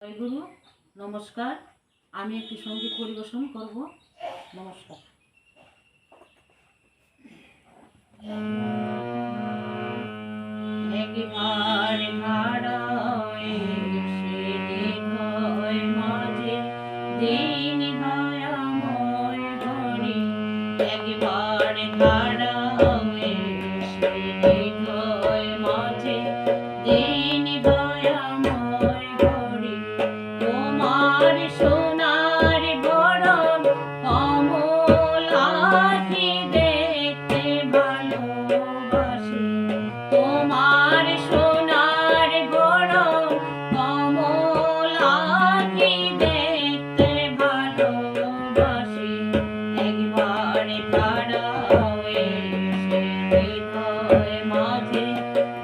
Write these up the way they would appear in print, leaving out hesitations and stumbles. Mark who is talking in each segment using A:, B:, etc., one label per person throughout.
A: জয়গুরু, নমস্কার। আমি একটি সঙ্গীত পরিবেশন করব। নমস্কার। একবার ভাড়ায় সেদিন হয় মাঝে দিন হয় আময় হরি। একবার ভাড়ায় সেদিন হয় মাঝে দিন হয় আময় হরি। তোমার সোনার বরণ কমল আখি দেখতে ভালোবাসি। তোমার সোনার বরণ কমল আখি দেখতে ভালোবাসি। একবার তারাও এসে হৃদয় মাঝে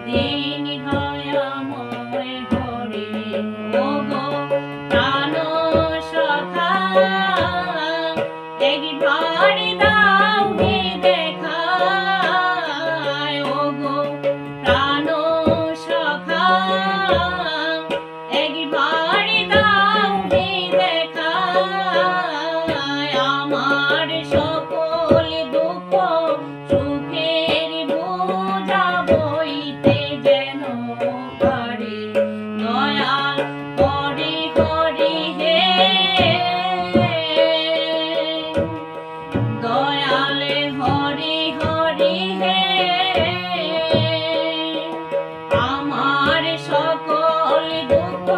A: দিন হয় আময় হরি। ওগো প্রাণ সখা, একবার দাও হে দেখা। ওগো প্রাণ সখা, একবার দাও হে দেখা। আমার সকল দুঃখ সুখের বোঝা বইতে যেন পারে। দয়াল হরি হরি হে, দয়ালে হরি হরি হে। আমার সকল দুঃখ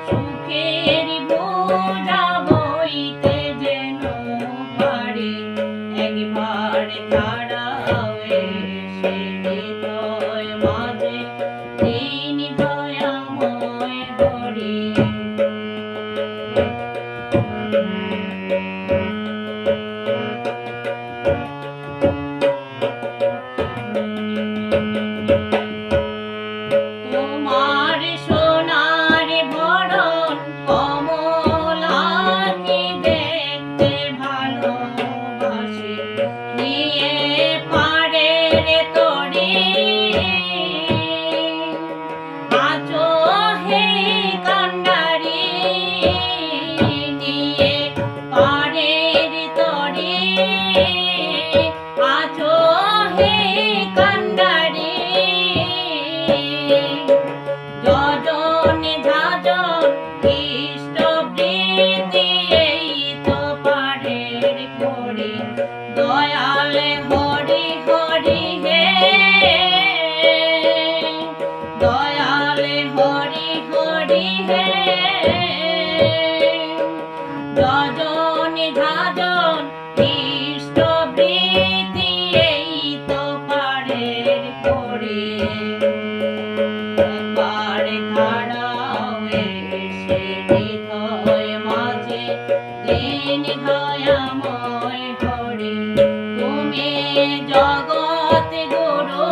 A: সুখের বোঝা বইতে যেন পারে। একবার তারাও এসে হৃদয় মাঝে দিন দয়াময় হরি। তোমার সোনার বরণ কমল আখি দেখতে ভালোবাসি। নিয়ে পাড়ের তরি আছো হে কান্ডারি। নিয়ে পাড়ের তরি আছো হে কান্ডারি। যজন ঝাজন ইষ্টবৃত্তি এই তো পাড়ের করি। দয়ালে হরি হরি হে, দয়ালে হরি হরি হে। যজন ঝাজন ইষ্টবৃত্তি এই তো পাড়ের করি। একবার তারাও এসে হৃদয় মাঝে দিন হয় আময় হরি। তুমি জগৎ গুরু,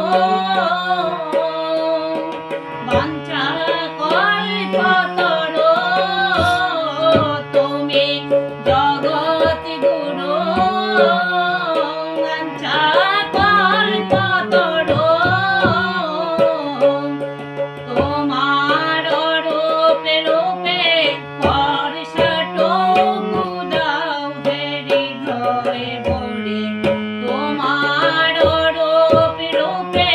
A: বাঞ্ছা কল্পতরু। তুমি জগৎ গুরু, বাঞ্ছা কল্পতরু। তোমার রূপে রূপে পরশটুকু দাও হে হৃদয় ভরে। তোমার রূপে রূপে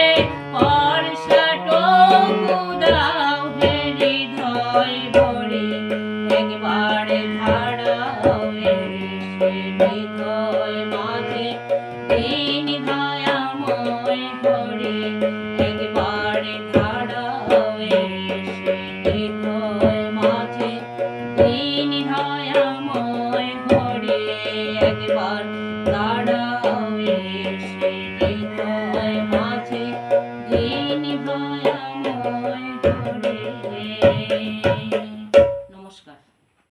A: পরশটুকু দাও হে হৃদয় ভরে। একবার ধারাও এসে হৃদয় মাঝে দিন দয়াময় হরি। একবার ধারাও এসে হৃদয় মাঝে দিন